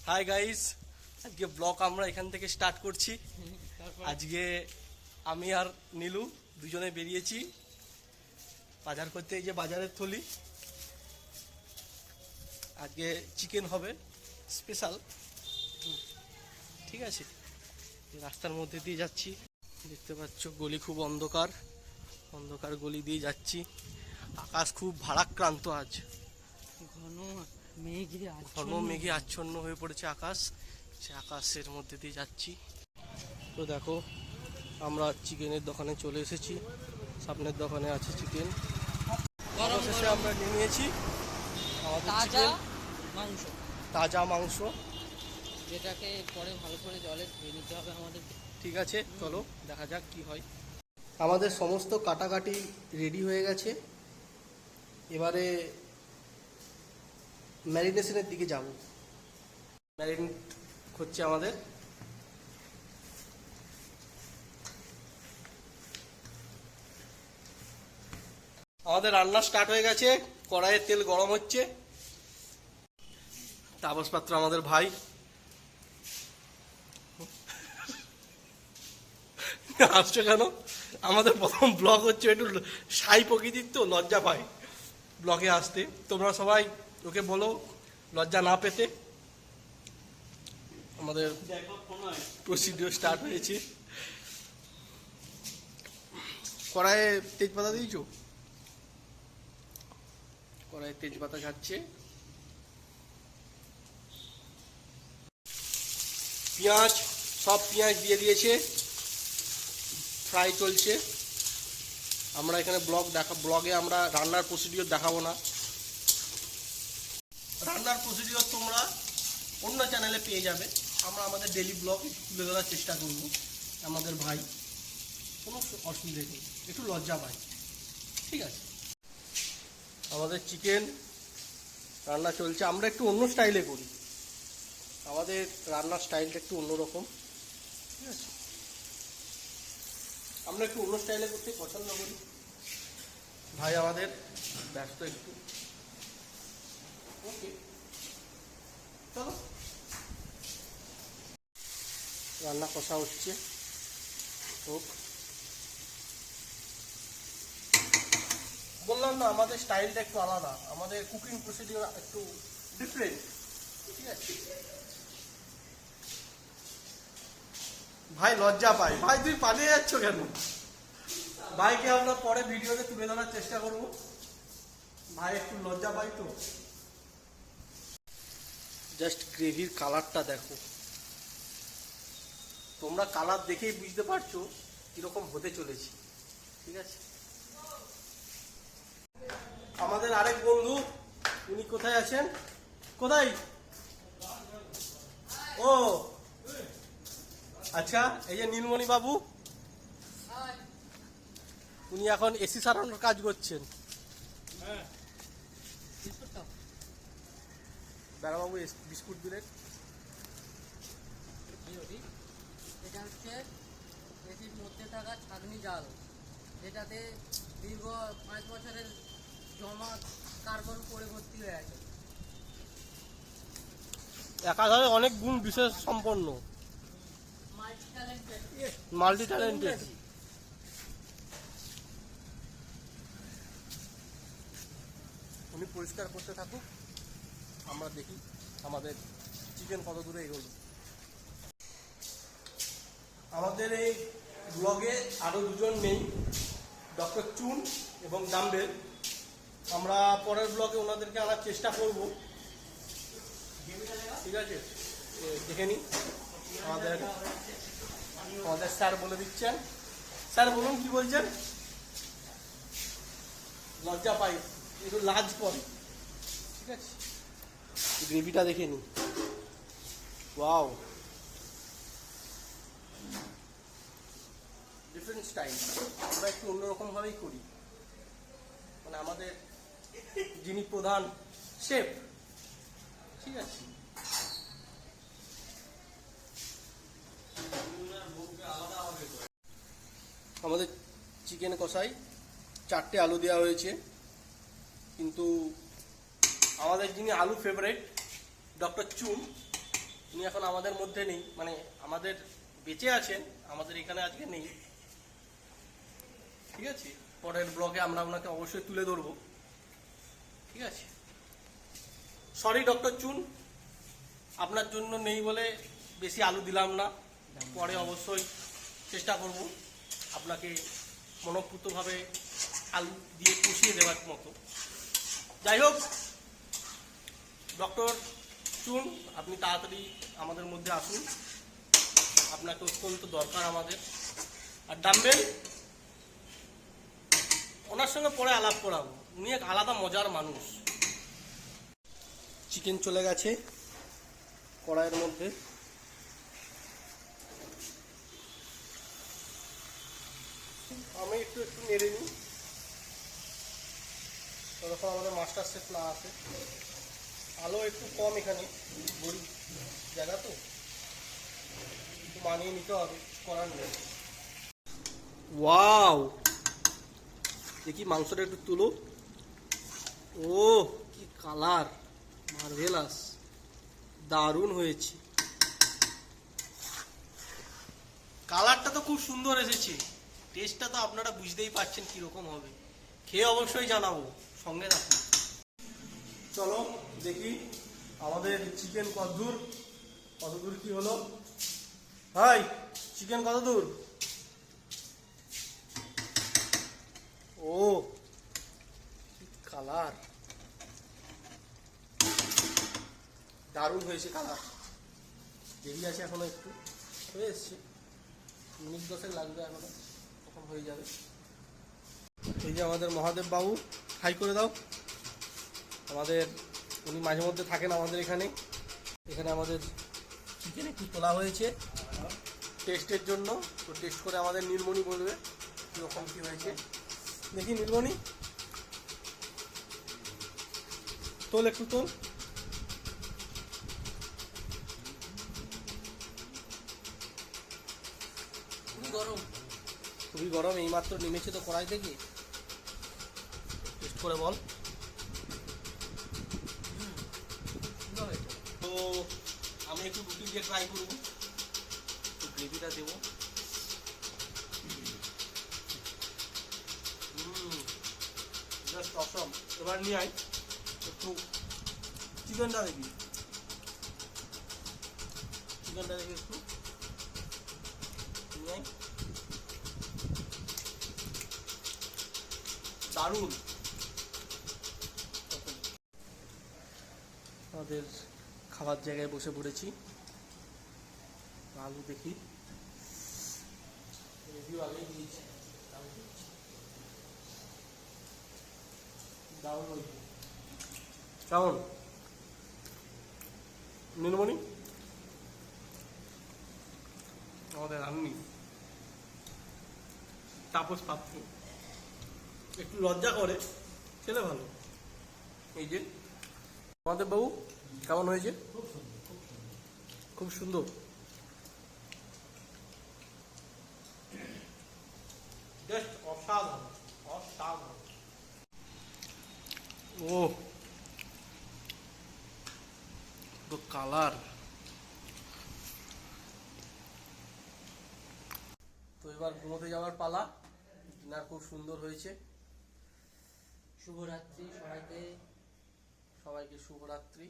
Hi guys, আজকে blog আমরা এখান থেকে স্টার্ট করছি। আজকে আমি আর নীলু দুজনে বেরিয়েছি বাজার করতে। এই যে বাজারের থলি, আজকে চিকেন হবে স্পেশাল। ঠিক আছে, রাস্তার মধ্যে দিয়ে যাচ্ছি, দেখতে পাচ্ছ গলি খুব অন্ধকার অন্ধকার গলি দিয়ে যাচ্ছি। আকাশ খুব ভারাক্রান্ত, আজ ঘন মেঘে আচ্ছন্ন হয়ে পড়েছে আকাশ। সে আকাশের মধ্যে দিয়ে যাচ্ছি। তো দেখো, আমরা চিকেনের দোকানে চলে এসেছি। সামনের দোকানে আছে চিকেন। অবশেষে আমরা নিয়ে নিয়েছি আমাদের চিকেন, তাজা মাংস, যেটাকে পরে ভালো করে জলে ধুয়ে নিতে হবে আমাদের। ঠিক আছে, চলো দেখা যাক কি হয়। আমাদের সমস্ত কাটাকাটি রেডি হয়ে গেছে। এবারে ম্যারিনেশনের দিকে যাব। ম্যারিনেট হচ্ছে আমাদের। আমাদের রান্না স্টার্ট হয়ে গেছে। কড়াইয়ে তেল গরম হচ্ছে। তাপস পাত্র আমাদের ভাই, আসছো কেন? আমাদের প্রথম ব্লগ হচ্ছে, একটু সাই প্রকৃতির তো লজ্জা পাই ব্লগে আসতে। তোমরা সবাই ওকে বলো লজ্জা না পেতে। আমাদের প্রসিডিওর স্টার্ট হয়েছে। কড়াইয়ে তেজপাতা দিয়েছো? কড়াইয়ে তেজপাতা যাচ্ছে। পেঁয়াজ, সব পেঁয়াজ দিয়ে দিয়েছে, ফ্রাই চলছে। আমরা এখানে ব্লগে আমরা রান্নার প্রসিডিওর দেখাবো না। রান্নার প্রসিডিওর তোমরা অন্য চ্যানেলে পেয়ে যাবে। আমরা আমাদের ডেলি ব্লগ তুলে ধরার চেষ্টা করব। আমাদের ভাই, কোনো অসুবিধা নেই, একটু লজ্জা পাই, ঠিক আছে। আমাদের চিকেন রান্না চলছে। আমরা একটু অন্য স্টাইলে করি, আমাদের রান্নার স্টাইলটা একটু অন্যরকম, ঠিক আছে। আমরা একটু অন্য স্টাইলে করতে পছন্দ করি। ভাই আমাদের ব্যস্ত একটু, ওকে চলো। রান্না কষা হচ্ছে, হোক। বললাম না, আমাদের স্টাইলটা একটু আলাদা, আমাদের কুকিং প্রসিডিওর একটু ডিফারেন্ট, ঠিক আছে। ভাই লজ্জা পাই। ভাই তুই পালিয়ে যাচ্ছ কেন? ভাইকে আমরা পরে ভিডিওতে তুলে ধরার চেষ্টা করব। ভাই একটু লজ্জা পাই তো। জাস্ট গ্রেভির কালারটা দেখো, তোমরা কালার দেখেই বুঝতে পারছো কিরকম হতে চলেছে, ঠিক আছে। আমাদের আরেক বন্ধু, উনি কোথায় আছেন? কোথায়? ও আচ্ছা, এই যে নীলমণি বাবু, উনি এখন এসি সারানোর কাজ করছেন। বেড়াবাবু বিস্কুট দিলেন। এটা হচ্ছে এসির মধ্যে থাকা ছাঁকনি জাল, যেটাতে দীর্ঘ 5 বছরের জমা কার্বন পড়ে ভর্তি হয়ে আছে। একাধারে অনেক গুণ বিশেষ সম্পন্ন, মাল্টি ট্যালেন্টেড। উনি পরিষ্কার করতে থাকুক, আমরা দেখি আমাদের চিকেন কত দূরে এগোলো। আমাদের এই ব্লগে আরো দুজন নেই, ডক্টর চুন এবং ডাম্বেল। আমরা পরের ব্লগে ওনাদেরকে আনার চেষ্টা করব, ঠিক আছে। দেখে নিই। আমাদের স্যার বলে দিচ্ছেন। স্যার বলুন, কি বলছেন? লজ্জা পাই, একটু লাজ পড়ে, ঠিক আছে। গ্রেভিটা দেখে নিই। Wow, different style. আমরা একটু অন্যরকম ভাবেই করি, মানে আমাদের যিনি প্রধান শেফ, ঠিক আছে। আমাদের চিকেন কষাই 4টে আলু দেওয়া হয়েছে, কিন্তু আমাদের যিনি আলু ফেভারিট ডক্টর চুন, উনি এখন আমাদের মধ্যে নেই, মানে আমাদের বেঁচে আছেন, আমাদের এখানে আজকে নেই। ঠিক আছে, পরের ব্লগে আমরা ওনাকে অবশ্যই তুলে ধরবো। ঠিক আছে, সরি ডক্টর চুন, আপনার জন্য নেই বলে বেশি আলু দিলাম না। পরে অবশ্যই চেষ্টা করব আপনাকে মনঃপূতভাবে আলু দিয়ে কষিয়ে দেওয়ার মতো। যাই হোক ডক্টর চুন, আপনি তাড়াতাড়ি আমাদের মধ্যে আসুন, আপনাকে অত্যন্ত দরকার আমাদের। আর ডাম্বেল, ওনার সঙ্গে পরে আলাপ করাবো, উনি এক আলাদা মজার মানুষ। চিকেন চলে গেছে কড়াইয়ের মধ্যে। আমি একটু নেড়ে নিই, ততক্ষণ আমাদের মাস্টার শেফ না আসে। আলো একটু কম এখানে, গরিব জায়গা তো, একটু মানিয়ে নিতে হবে, করার নেই। ওয়াও, দেখি মাংসটা একটু তুলো। ও কি কালার, মার্ভেলাস, দারুণ হয়েছে। কালারটা তো খুব সুন্দর এসেছে, টেস্টটা তো আপনারা বুঝতেই পারছেন কিরকম হবে। খেয়ে অবশ্যই জানাবো, সঙ্গে থাকুন। চলো দেখি আমাদের চিকেন কতদূর কি হলো। ভাই চিকেন কতদূর? ও কি কালার, দারুণ হয়েছে কালার। দেরি আছে এখনো, একটু হয়ে এসছে, মিনিট 10 লাগবে এখনো, তখন হয়ে যাবে। এই যে আমাদের মহাদেব বাবু, হাই করে দাও। আমাদের উনি মাঝে মধ্যে থাকেন আমাদের এখানে। এখানে আমাদের চিকেন একটু তোলা হয়েছে টেস্টের জন্য, তো টেস্ট করে আমাদের নীলমণি বলবে কীরকম কী হয়েছে। দেখি নীলমণি, তোল একটু তোল। খুবই গরম। খুবই গরম, এইমাত্র নেমেছে তো কড়াই থেকে। টেস্ট করে বল। তো আমি একটু রুটি দিয়ে ট্রাই করবো, একটু গ্রেভিটা দেবো। জাস্ট অসম। এবার নিয়ে আয় একটু চিকেনটা দেখি, চিকেনটা দেখি একটু নিয়ে আয়। দারুণ। আমাদের খাবার জায়গায় বসে পড়েছি, আলু দেখি, রিভিউ আগেই দিয়েছি। দারুণ হয়েছে। কেমন নীলমণি? আমাদের রান্নি তাপস পাত্র একটু লজ্জা করে, খেলে ভালো। এই যে আমাদের বাবু, কেমন হয়েছে? খুব সুন্দর। জাস্ট অসাধারণ, অসাধারণ। ও তো কালার। তো এবার ঘুমোতে যাওয়ার পালা। ডিনার খুব সুন্দর হয়েছে। শুভরাত্রি সবাইকে। সবাইকে শুভরাত্রি।